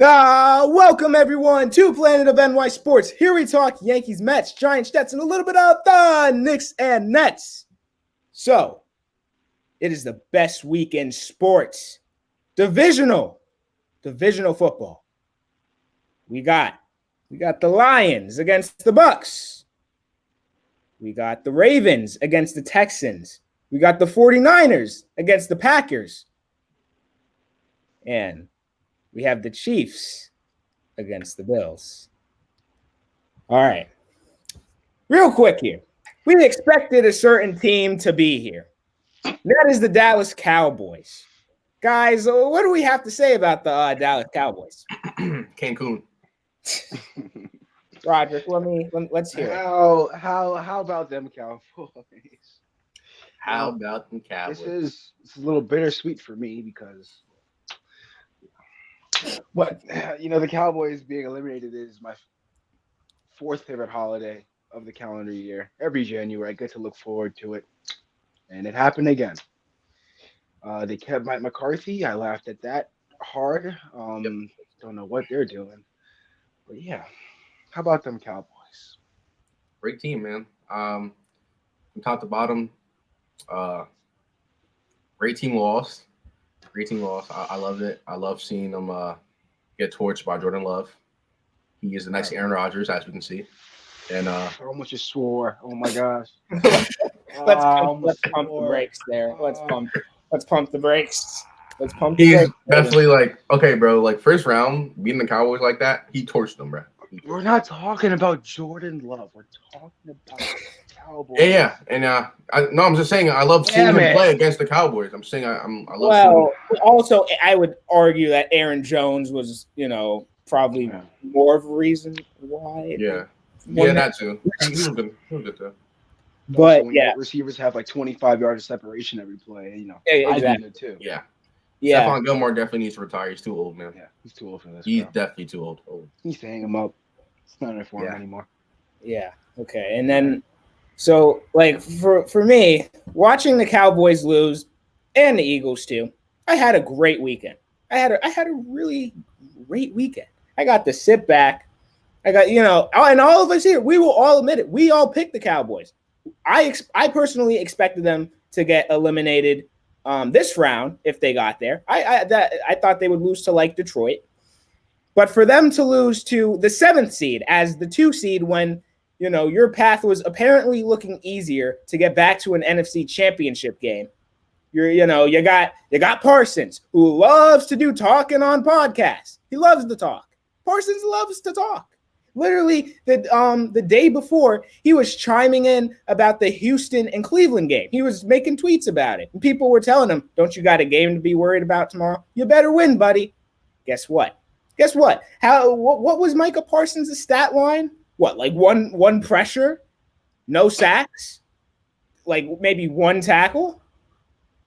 Welcome everyone to Planet of NY Sports. Here we talk Yankees, Mets, Giants, Jets, and a little bit of the Knicks and Nets. So, it is the best week in sports. Divisional football. We got the Lions against the Bucks. We got the Ravens against the Texans. We got the 49ers against the Packers. And we have the Chiefs against the Bills. All right. Real quick here. We expected a certain team to be here. That is the Dallas Cowboys. Guys, what do we have to say about the Dallas Cowboys? Cancun. Roderick, let's hear it. How about them Cowboys? How about them Cowboys? This is a little bittersweet for me because the Cowboys being eliminated is my fourth favorite holiday of the calendar year. Every January, I get to look forward to it, and it happened again. They kept Mike McCarthy. I laughed at that hard. Don't know what they're doing, but yeah. How about them Cowboys? Great team, man. From top to bottom, great team lost. I love it. I love seeing them get torched by Jordan Love. He is the next Aaron Rodgers, as we can see. And I almost just swore. Oh my gosh. Let's pump the brakes there. Let's pump the brakes. He's definitely okay, bro. First round, beating the Cowboys like that, he torched them, bro. We're not talking about Jordan Love. We're talking about the Cowboys. Yeah. And I'm just saying I love seeing him play against the Cowboys. I'm saying I love. Well, also I would argue that Aaron Jones was, probably more of a reason why. Yeah, that too. He was good. Too. But receivers have 25 yards of separation every play. Exactly. I do that too. Yeah. Stephon Gilmore definitely needs to retire. He's too old, man. Yeah, he's too old for this. He's definitely too old. He needs to hang him up. It's not in for him anymore. Yeah. Okay. And then, so for me, watching the Cowboys lose and the Eagles too, I had a great weekend. I had a really great weekend. I got to sit back. I got, and all of us here, we will all admit it. We all picked the Cowboys. I personally expected them to get eliminated this round if they got there. I thought they would lose to Detroit. But for them to lose to the 7th seed as the 2 seed when, your path was apparently looking easier to get back to an NFC championship game. You got Parsons, who loves to do talking on podcasts. He loves to talk. Parsons loves to talk. Literally, the day before, he was chiming in about the Houston and Cleveland game. He was making tweets about it. And people were telling him, don't you got a game to be worried about tomorrow? You better win, buddy. Guess what? What was Micah Parsons' stat line? What, one pressure? No sacks? Maybe one tackle?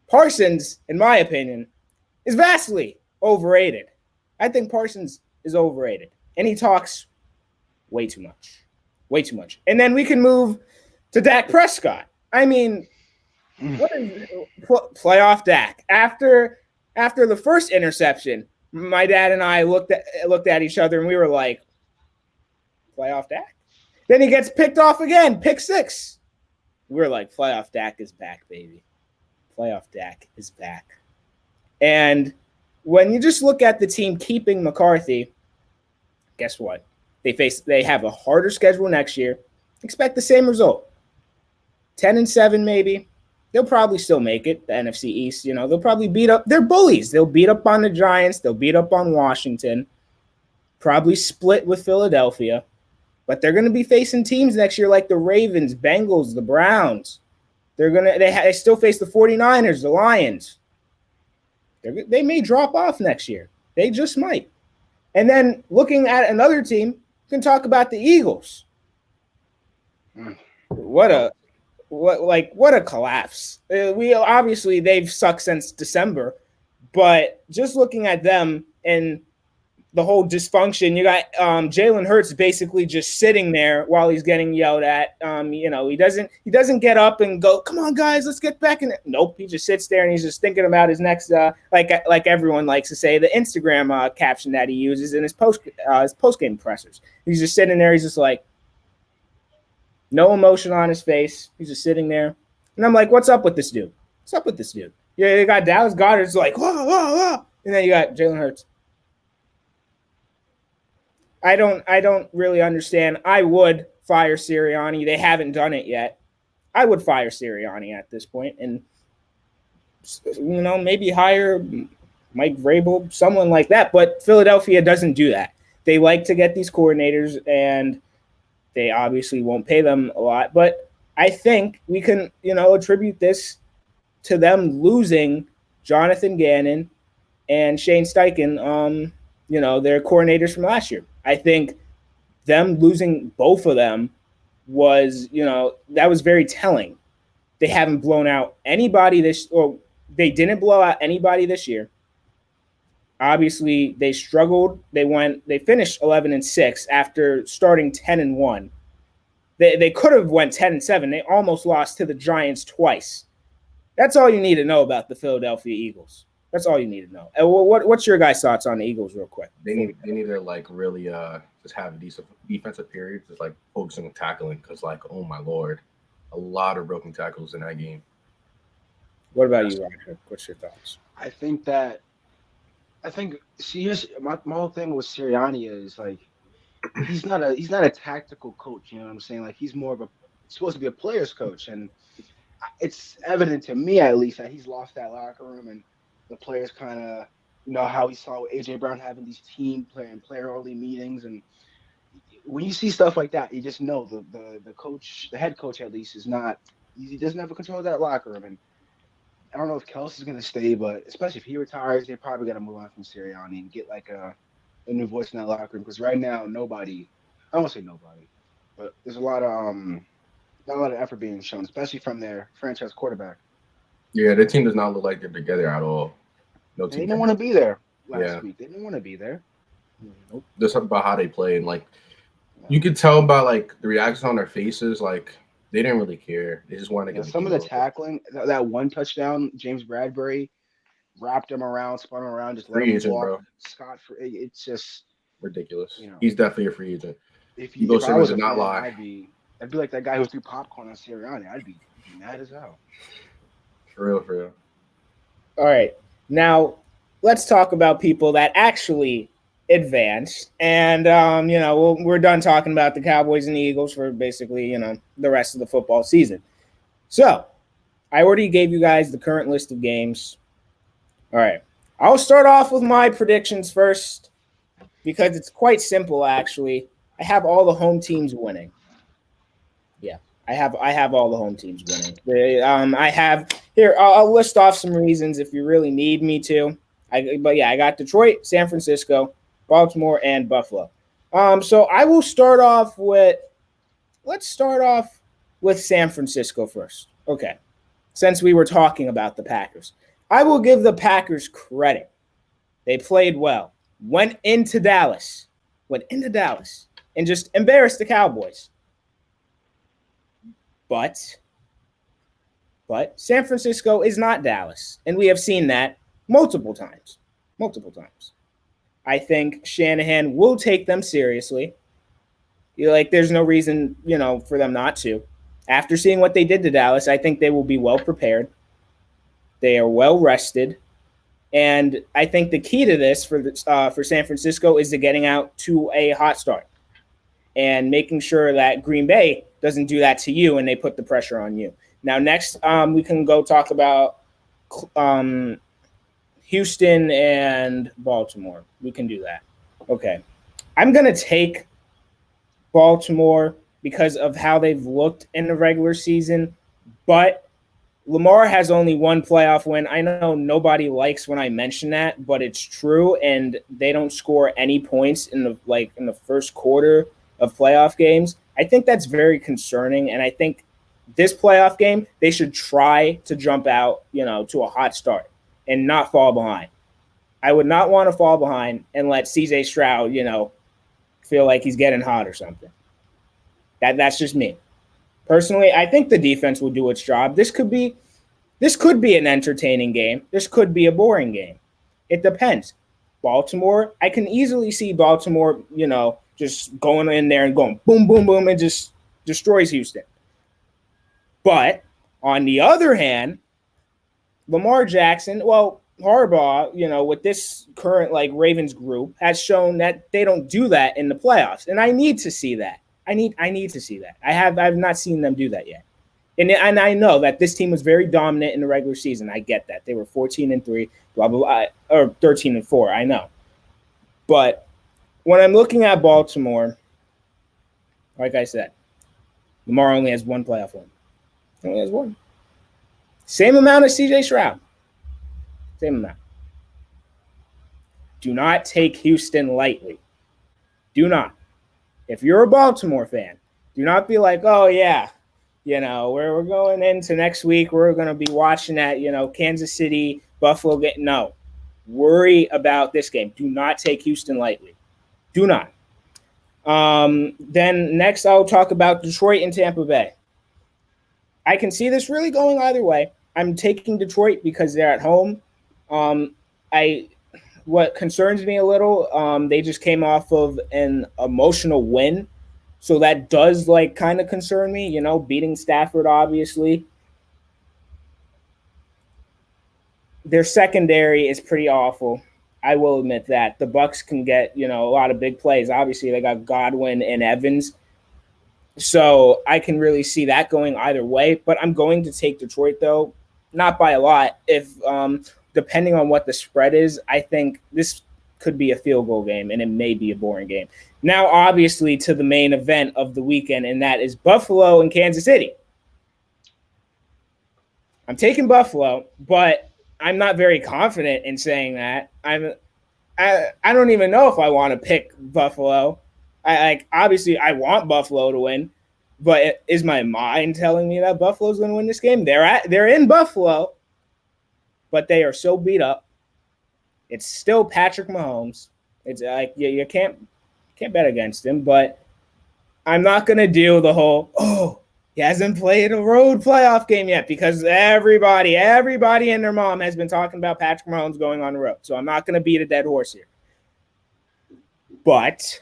Parsons, in my opinion, is vastly overrated. I think Parsons is overrated. And he talks way too much. And then we can move to Dak Prescott. I mean, what is playoff Dak? After the first interception, my dad and I looked at each other and we were like, playoff Dak? Then he gets picked off again, pick 6. We're like, playoff Dak is back, baby. Playoff Dak is back. And when you just look at the team keeping McCarthy, guess what? They have a harder schedule next year. Expect the same result. 10-7 maybe. They'll probably still make it, the NFC East. They'll probably beat up. They're bullies. They'll beat up on the Giants. They'll beat up on Washington. Probably split with Philadelphia. But they're going to be facing teams next year like the Ravens, Bengals, the Browns. They still face the 49ers, the Lions. They may drop off next year. They just might. And then looking at another team, you can talk about the Eagles. What a collapse. They've sucked since December, but just looking at them and the whole dysfunction. You got Jalen Hurts basically just sitting there while he's getting yelled at. He doesn't get up and go, "Come on, guys, let's get back in it." Nope, he just sits there and he's just thinking about his next, like everyone likes to say, the Instagram caption that he uses in his post game pressers. He's just sitting there. He's just like, no emotion on his face. He's just sitting there, and I'm like, "What's up with this dude? What's up with this dude?" Yeah, you got Dallas Goedert's like, whoa, whoa, whoa. And then you got Jalen Hurts. I don't really understand. I would fire Sirianni. They haven't done it yet. I would fire Sirianni at this point and, maybe hire Mike Vrabel, someone like that. But Philadelphia doesn't do that. They like to get these coordinators, and they obviously won't pay them a lot. But I think we can, attribute this to them losing Jonathan Gannon and Shane Steichen, their coordinators from last year. I think them losing both of them was, that was very telling. They haven't blown out anybody they didn't blow out anybody this year. Obviously, they struggled. They finished 11-6 after starting 10-1. They could have went 10-7. They almost lost to the Giants twice. That's all you need to know about the Philadelphia Eagles. That's all you need to know. What's your guys' thoughts on the Eagles, real quick? They need to really just have a decent defensive period, just focusing on tackling, because oh my lord, a lot of broken tackles in that game. What about you, Roger? What's your thoughts? I think here's my whole thing with Sirianni is he's not a tactical coach. You know what I'm saying? He's supposed to be a player's coach, and it's evident to me at least that he's lost that locker room, and the players kind of, how he saw AJ Brown having these player-only meetings, and when you see stuff like that, you just know the coach, the head coach at least, he doesn't have control of that locker room. And I don't know if Kelsey's going to stay, but especially if he retires, they're probably going to move on from Sirianni and get a new voice in that locker room, because right now nobody, I won't say nobody, but there's a lot of not a lot of effort being shown, especially from their franchise quarterback. Yeah, their team does not look like they're together at all. No team. They didn't want to be there last week. They didn't want to be there. Nope. There's something about how they play, and you could tell by the reactions on their faces, they didn't really care. They just wanted to get some of the tackling. That one touchdown, James Bradbury wrapped him around, spun him around, just let him walk. Bro. Scott, it's just ridiculous. He's definitely a free agent. If I was did not lie. I'd be like that guy who threw popcorn on Sirianni. I'd be mad as hell. For real. All right. Now, let's talk about people that actually advanced. And, we're done talking about the Cowboys and the Eagles for basically, the rest of the football season. So, I already gave you guys the current list of games. All right. I'll start off with my predictions first because it's quite simple, actually. I have all the home teams winning. Yeah. I have all the home teams winning. I have here. I'll list off some reasons if you really need me to. I got Detroit, San Francisco, Baltimore, and Buffalo. So I will start off with. Let's start off with San Francisco first. Okay, since we were talking about the Packers, I will give the Packers credit. They played well. Went into Dallas, and just embarrassed the Cowboys. But San Francisco is not Dallas, and we have seen that multiple times. I think Shanahan will take them seriously. There's no reason, for them not to. After seeing what they did to Dallas, I think they will be well prepared. They are well rested, and I think the key to this for San Francisco is getting out to a hot start and making sure that Green Bay doesn't do that to you and they put the pressure on you. Now, next, we can go talk about Houston and Baltimore. We can do that. Okay. I'm going to take Baltimore because of how they've looked in the regular season, but Lamar has only one playoff win. I know nobody likes when I mention that, but it's true, and they don't score any points in the first quarter of playoff games. I think that's very concerning, and I think this playoff game, they should try to jump out, to a hot start and not fall behind. I would not want to fall behind and let CJ Stroud, feel like he's getting hot or something. That's just me. Personally, I think the defense will do its job. This could be an entertaining game. This could be a boring game. It depends. Baltimore, I can easily see Baltimore, just going in there and going boom, boom, boom, and just destroys Houston. But on the other hand, Lamar Jackson, Harbaugh, with this current Ravens group, has shown that they don't do that in the playoffs, and I need to see that. I need to see that. I've not seen them do that yet, and I know that this team was very dominant in the regular season. I get that they were 14-3, blah blah blah, or 13-4. I know, but when I'm looking at Baltimore, like I said, Lamar only has one playoff win. He only has one. Same amount as CJ Stroud. Same amount. Do not take Houston lightly. Do not. If you're a Baltimore fan, do not be like, oh, yeah, we're going into next week. We're going to be watching that, Kansas City, Buffalo game. No. Worry about this game. Do not take Houston lightly. Do not. Then next I'll talk about Detroit and Tampa Bay. I can see this really going either way. I'm taking Detroit because they're at home. What concerns me a little, they just came off of an emotional win. So that does kind of concern me, beating Stafford, obviously. Their secondary is pretty awful. I will admit that. The Bucs can get, a lot of big plays. Obviously, they got Godwin and Evans. So I can really see that going either way. But I'm going to take Detroit, though, not by a lot. If depending on what the spread is, I think this could be a field goal game, and it may be a boring game. Now, obviously, to the main event of the weekend, and that is Buffalo and Kansas City. I'm taking Buffalo, but I'm not very confident in saying that. I don't even know if I want to pick Buffalo. Obviously I want Buffalo to win, but is my mind telling me that Buffalo's going to win this game? They're in Buffalo, but they are so beat up. It's still Patrick Mahomes. It's you can't bet against him, but I'm not going to do the whole he hasn't played a road playoff game yet, because everybody and their mom has been talking about Patrick Mahomes going on the road. So I'm not going to beat a dead horse here. But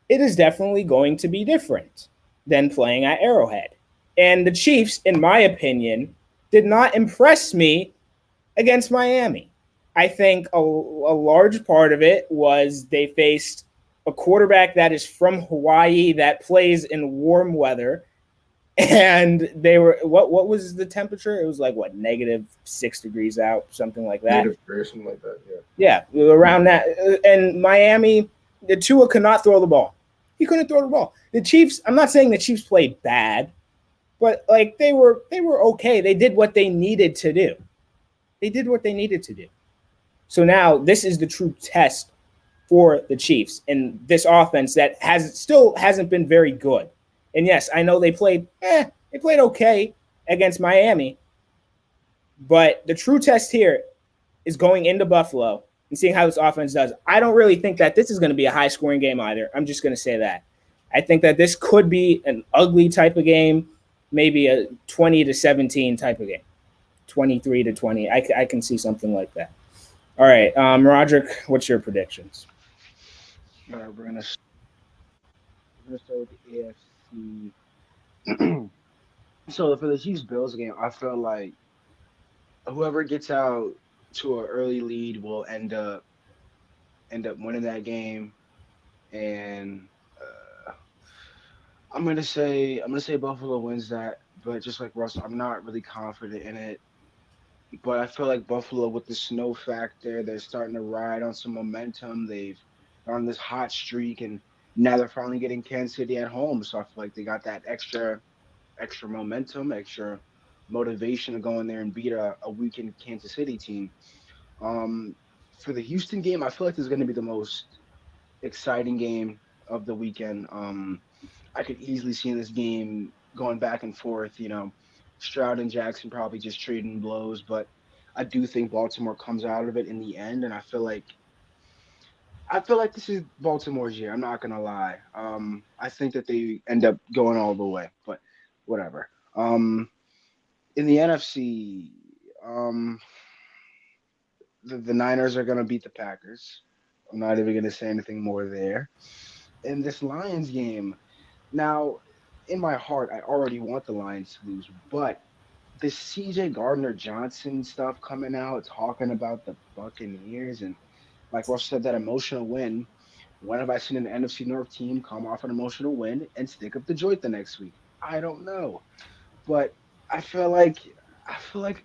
it is definitely going to be different than playing at Arrowhead. And the Chiefs, in my opinion, did not impress me against Miami. I think a large part of it was they faced a quarterback that is from Hawaii that plays in warm weather. And they were what was the temperature? It was -6 degrees out, something like that. -3, something like that. Yeah, around that. And Miami, the Tua could not throw the ball. He couldn't throw the ball. The Chiefs, I'm not saying the Chiefs played bad, but they were okay. They did what they needed to do. So now this is the true test for the Chiefs and this offense that still hasn't been very good. And yes, I know they played okay against Miami, but the true test here is going into Buffalo and seeing how this offense does. I don't really think that this is going to be a high-scoring game either. I'm just going to say that. I think that this could be an ugly type of game, maybe a 20-17 type of game, 23-20. I can see something like that. All right, Roderick, what's your predictions? All right, we're gonna start with the AFC. So for the Chiefs-Bills game, I feel like whoever gets out to an early lead will end up winning that game, and I'm gonna say Buffalo wins that. But just like Russell, I'm not really confident in it. But I feel like Buffalo, with the snow factor, they're starting to ride on some momentum. They've on this hot streak, and now they're finally getting Kansas City at home. So I feel like they got that extra momentum, extra motivation to go in there and beat a weakened Kansas City team. For the Houston game, I feel like this is going to be the most exciting game of the weekend. I could easily see this game going back and forth. Stroud and Jackson probably just trading blows, but I do think Baltimore comes out of it in the end, and I feel like this is Baltimore's year. I'm not gonna lie. I think that they end up going all the way, but whatever. In the NFC, the Niners are gonna beat the Packers. I'm not even gonna say anything more there. In this Lions game, now, in my heart, I already want the Lions to lose, but this CJ Gardner Johnson stuff coming out, talking about the Buccaneers, and like Russ said, that emotional win. When have I seen an NFC North team come off an emotional win and stick up the joint the next week? I don't know, but I feel like I feel like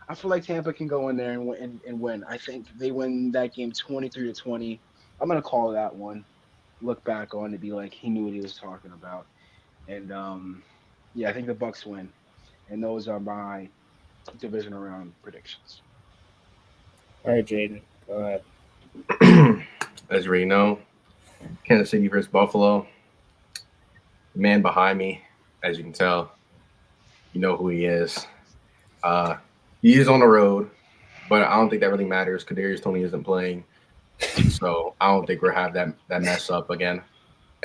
I feel like Tampa can go in there and win. I think they win that game 23-20. I'm gonna call that one. Look back on it, be like he knew what he was talking about, and yeah, I think the Bucks win, and those are my divisional round predictions. All right, Jaden, go ahead. As you already know, Kansas City versus Buffalo. The man behind me, as you can tell, you know who he is. He is on the road, but I don't think that really matters. Kadarius Toney isn't playing, so I don't think we'll have that mess up again.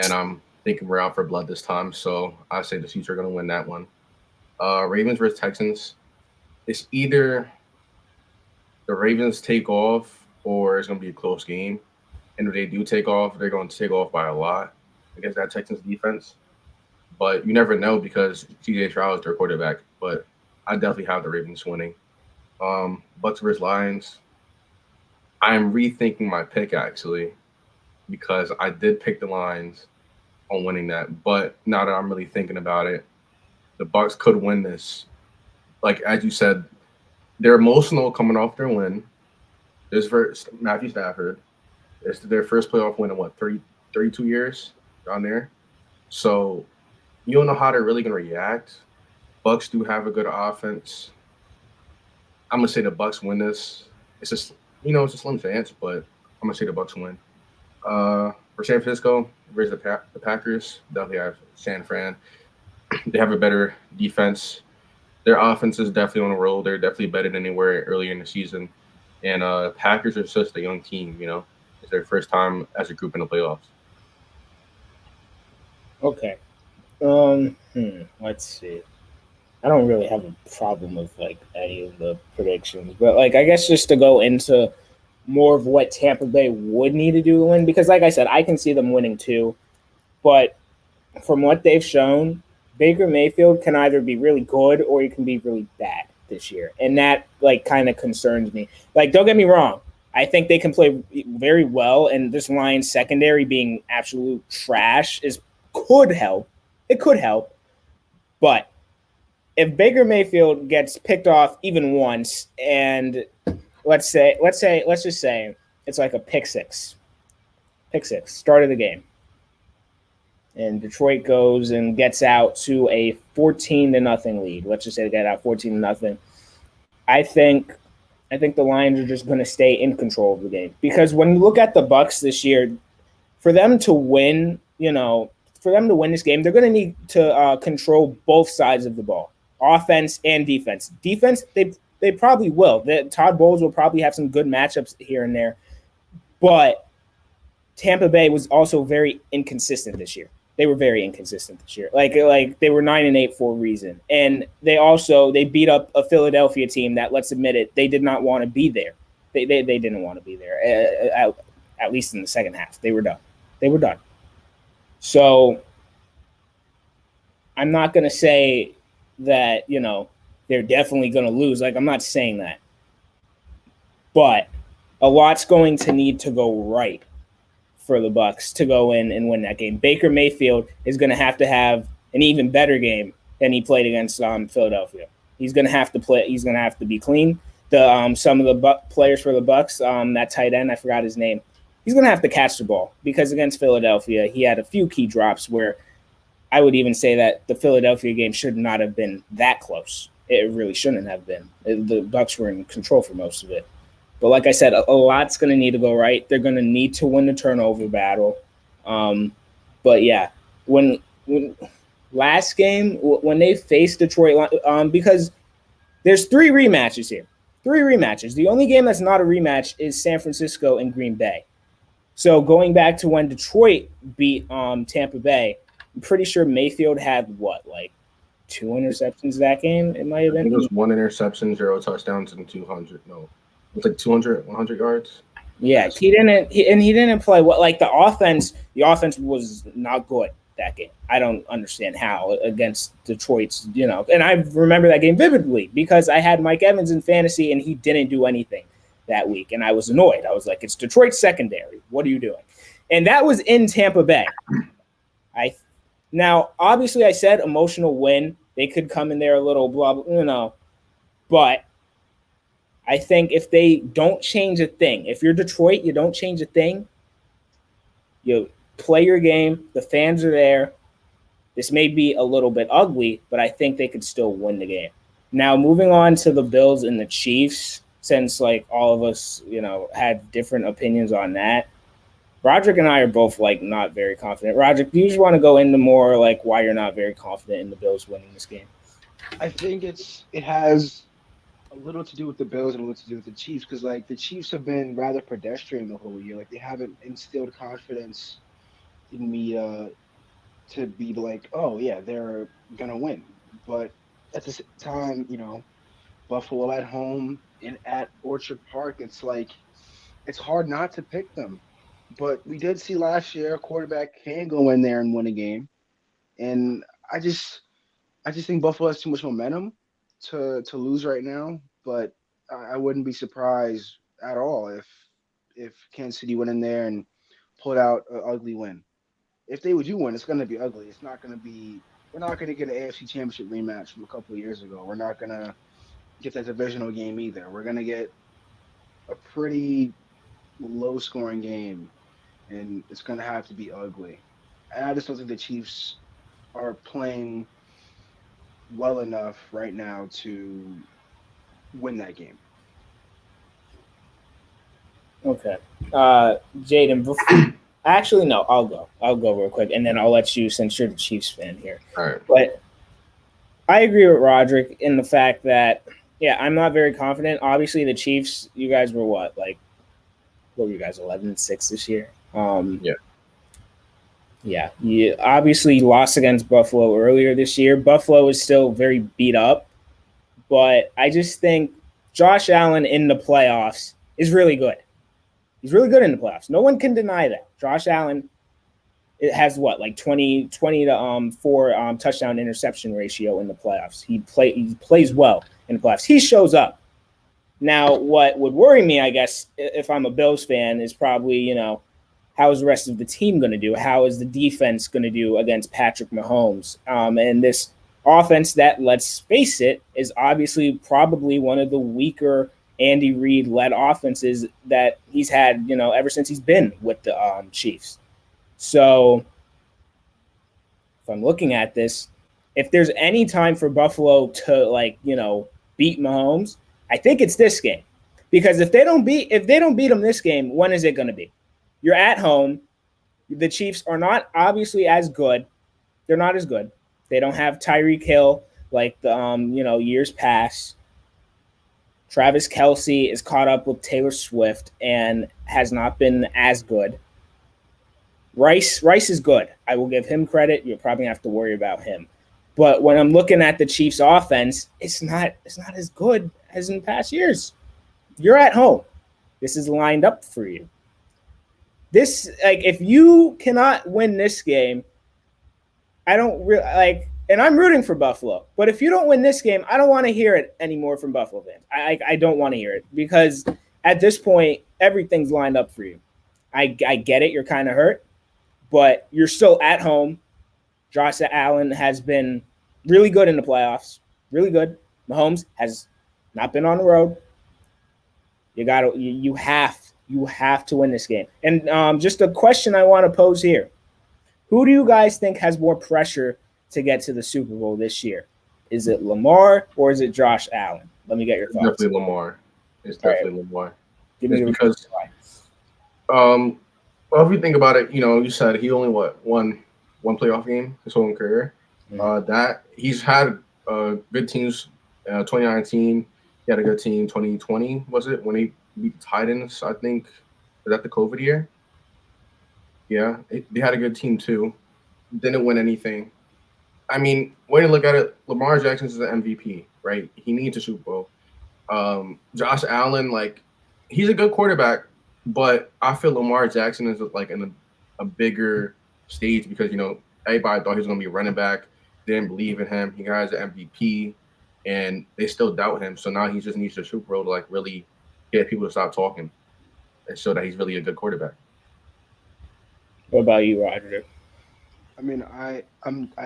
And I'm thinking we're out for blood this time, so I say the Chiefs are going to win that one. Ravens versus Texans. It's either the Ravens take off or it's going to be a close game. And if they do take off, they're going to take off by a lot against that Texans defense. But you never know because CJ Stroud is their quarterback. But I definitely have the Ravens winning. Bucks versus Lions. I am rethinking my pick actually because I did pick the Lions on winning that. But now that I'm really thinking about it, the Bucks could win this. Like as you said, they're emotional coming off their win. This versus Matthew Stafford. It's their first playoff win in what 32 years down there. So you don't know how they're really going to react. Bucks do have a good offense. I'm gonna say the Bucks win this. It's just it's a slim chance, but I'm gonna say the Bucks win. For San Francisco versus the Packers, definitely have San Fran. They have a better defense. Their offense is definitely on a roll. They're definitely better than they were earlier in the season. And Packers are just a young team. It's their first time as a group in the playoffs. Okay. Let's see. I don't really have a problem with like any of the predictions, but like I guess just to go into more of what Tampa Bay would need to do to win, because like I said, I can see them winning too, but from what they've shown, Baker Mayfield can either be really good or he can be really bad this year, and that like kind of concerns me. Like, don't get me wrong, I think they can play very well, and this Lions secondary being absolute trash could help. It could help, but if Baker Mayfield gets picked off even once, and let's just say it's like a pick six, start of the game, and Detroit goes and gets out to a 14-0 lead. Let's just say they get out 14-0. I think the Lions are just going to stay in control of the game, because when you look at the Bucs this year, for them to win, this game, they're going to need to control both sides of the ball. Offense and defense. Defense, they probably will. Todd Bowles will probably have some good matchups here and there, but Tampa Bay was also very inconsistent this year. They were very inconsistent this year. Like they were 9-8 for a reason, and they beat up a Philadelphia team that, let's admit it, they did not want to be there. They didn't want to be there. At least in the second half, they were done. So I'm not going to say that, they're definitely going to lose. Like, I'm not saying that. But a lot's going to need to go right for the Bucs to go in and win that game. Baker Mayfield is going to have an even better game than he played against Philadelphia. He's going to have to play. He's going to have to be clean. Some of the players for the Bucs, that tight end, I forgot his name. He's going to have to catch the ball, because against Philadelphia, he had a few key drops where I would even say that the Philadelphia game should not have been that close. It really shouldn't have been. The Bucs were in control for most of it. But like I said, a lot's going to need to go right. They're going to need to win the turnover battle. But yeah, when last game, when they faced Detroit, because there's 3 rematches here. 3 rematches. The only game that's not a rematch is San Francisco and Green Bay. So going back to when Detroit beat Tampa Bay, I'm pretty sure Mayfield had 2 interceptions that game? It might have been. I think it was 1 interception, 0 touchdowns, and 200. No, it was like 200, 100 yards. Yeah, he didn't play well. Like the offense was not good that game. I don't understand how against Detroit's, and I remember that game vividly because I had Mike Evans in fantasy and he didn't do anything that week. And I was annoyed. I was like, it's Detroit's secondary. What are you doing? And that was in Tampa Bay. Now, obviously I said emotional win. They could come in there a little blah, blah, but I think if they don't change a thing, if you're Detroit, you don't change a thing, you play your game, the fans are there. This may be a little bit ugly, but I think they could still win the game. Now, moving on to the Bills and the Chiefs, since all of us, had different opinions on that, Roderick and I are both not very confident. Roderick, do you just want to go into more why you're not very confident in the Bills winning this game? I think it has a little to do with the Bills and a little to do with the Chiefs because the Chiefs have been rather pedestrian the whole year. They haven't instilled confidence in me to be oh yeah, they're gonna win. But at the same time, Buffalo at home and at Orchard Park, it's hard not to pick them. But we did see last year a quarterback can go in there and win a game, and I just think Buffalo has too much momentum to lose right now. But I wouldn't be surprised at all if Kansas City went in there and pulled out an ugly win. If they do win, it's going to be ugly. It's not going to be. We're not going to get an AFC Championship rematch from a couple of years ago. We're not going to get that divisional game either. We're going to get a pretty low-scoring game, and it's going to have to be ugly. And I just don't think the Chiefs are playing well enough right now to win that game. Okay. Jaden, actually, no, I'll go real quick, and then I'll let you, since you're the Chiefs fan here. All right. But I agree with Roderick in the fact that, I'm not very confident. Obviously, the Chiefs, you guys were what were you guys, 11-6 this year? Yeah. Yeah, you obviously lost against Buffalo earlier this year. Buffalo is still very beat up, but I just think Josh Allen in the playoffs is really good. He's really good in the playoffs. No one can deny that. Josh Allen has 20 to 4 touchdown interception ratio in the playoffs. He plays well in the playoffs. He shows up. Now, what would worry me, I guess, if I'm a Bills fan, is probably, how is the rest of the team going to do? How is the defense going to do against Patrick Mahomes? And this offense that, let's face it, is obviously probably one of the weaker Andy Reid-led offenses that he's had, ever since he's been with the Chiefs. So if I'm looking at this, if there's any time for Buffalo to, beat Mahomes, I think it's this game. Because if they don't beat him this game, when is it going to be? You're at home. The Chiefs are not obviously as good. They're not as good. They don't have Tyreek Hill like the years past. Travis Kelce is caught up with Taylor Swift and has not been as good. Rice is good. I will give him credit. You'll probably have to worry about him. But when I'm looking at the Chiefs offense, it's not as good as in past years. You're at home. This is lined up for you. This, if you cannot win this game, I don't really and I'm rooting for Buffalo. But if you don't win this game, I don't want to hear it anymore from Buffalo fans. I don't want to hear it because at this point, everything's lined up for you. I get it. You're kind of hurt, but you're still at home. Josh Allen has been really good in the playoffs. Really good. Mahomes has not been on the road. You have to win this game. And just a question I want to pose here. Who do you guys think has more pressure to get to the Super Bowl this year? Is it Lamar or is it Josh Allen? Let me get your thoughts. Definitely Lamar. It's definitely Lamar. Give me because well, if you think about it, you said he only won one playoff game his whole career. Mm-hmm. That he's had good teams. 2019, He had a good team. 2020 was it when he beat the Titans? I think was that the COVID year. Yeah, they had a good team too. Didn't win anything. I mean, way to look at it, Lamar Jackson is the MVP, right? He needs a Super Bowl. Josh Allen, like, he's a good quarterback, but I feel Lamar Jackson is like in a bigger stage because, everybody thought he was going to be running back, didn't believe in him. He got an MVP, and they still doubt him. So now he just needs a Super Bowl to, like, really get people to stop talking and show that he's really a good quarterback. What about you, Roger? I mean, I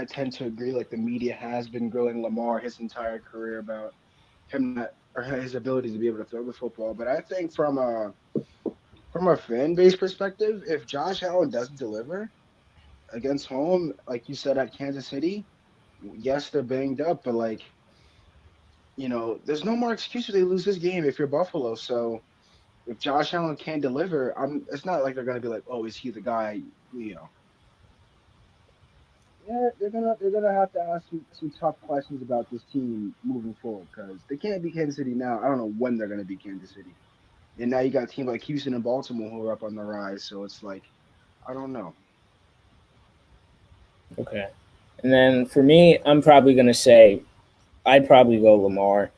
tend to agree. Like, the media has been grilling Lamar his entire career about him or his ability to be able to throw the football. But I think from a fan base perspective, if Josh Allen doesn't deliver against home, like you said at Kansas City, yes, they're banged up, but like, there's no more excuse if they lose this game if you're Buffalo. So if Josh Allen can't deliver, it's not like they're gonna be like, oh, is he the guy? Yeah, they're gonna have to ask some tough questions about this team moving forward because they can't beat Kansas City now. I don't know when they're gonna beat Kansas City, and now you got teams like Houston and Baltimore who are up on the rise. So it's like, I don't know. Okay, and then for me, I'm probably gonna say I'd probably go Lamar,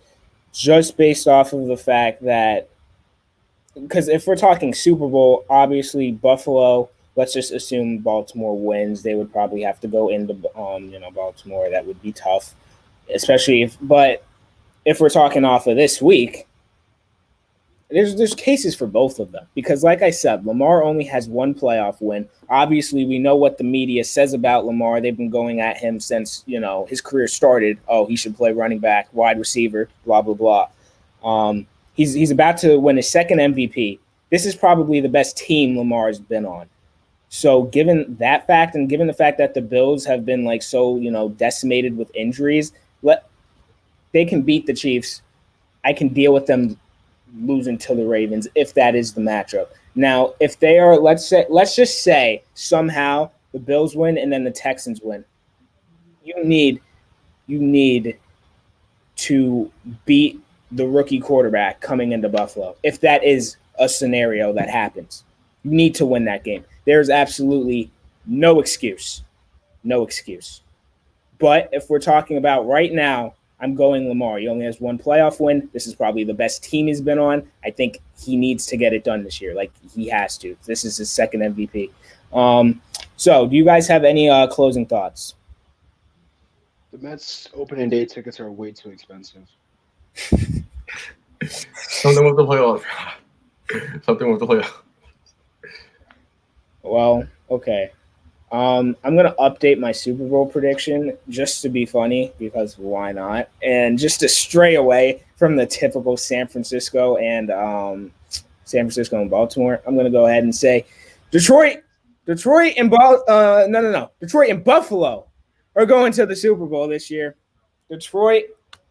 just based off of the fact that because if we're talking Super Bowl, obviously Buffalo. Let's just assume Baltimore wins. They would probably have to go into Baltimore. That would be tough, especially but if we're talking off of this week, there's cases for both of them because, like I said, Lamar only has one playoff win. Obviously, we know what the media says about Lamar. They've been going at him since his career started. Oh, he should play running back, wide receiver, blah blah blah. He's about to win his second MVP. This is probably the best team Lamar's been on. So given that fact and given the fact that the Bills have been like so, decimated with injuries, they can beat the Chiefs. I can deal with them losing to the Ravens if that is the matchup. Now, if they are, let's just say somehow the Bills win and then the Texans win. You need to beat the rookie quarterback coming into Buffalo. If that is a scenario that happens, you need to win that game. There's absolutely no excuse. No excuse. But if we're talking about right now, I'm going Lamar. He only has one playoff win. This is probably the best team he's been on. I think he needs to get it done this year. Like, he has to. This is his second MVP. So do you guys have any closing thoughts? The Mets opening day tickets are way too expensive. Something with the playoffs. Something with the playoffs. Well, okay. I'm going to update my Super Bowl prediction just to be funny because why not? And just to stray away from the typical San Francisco and Baltimore, I'm going to go ahead and say Detroit and Buffalo are going to the Super Bowl this year. Detroit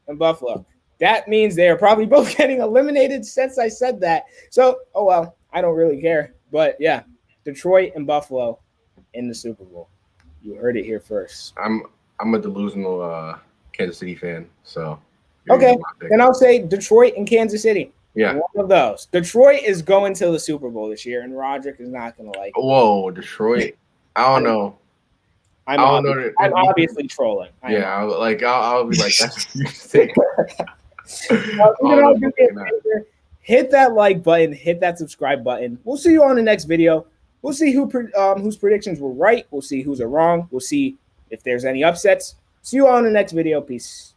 and Buffalo. That means they are probably both getting eliminated since I said that. So, oh well, I don't really care. But yeah, Detroit and Buffalo in the Super Bowl. You heard it here first. I'm a delusional Kansas City fan, so okay. Then I'll say Detroit and Kansas City. Yeah, one of those. Detroit is going to the Super Bowl this year, and Roderick is not going to like it. Whoa, Detroit! I don't know. I'm obviously trolling. I'll be like, that's what you say. Hit that like button, hit that subscribe button. We'll see you on the next video. We'll see whose predictions were right. We'll see who's wrong. We'll see if there's any upsets. See you on the next video. Peace.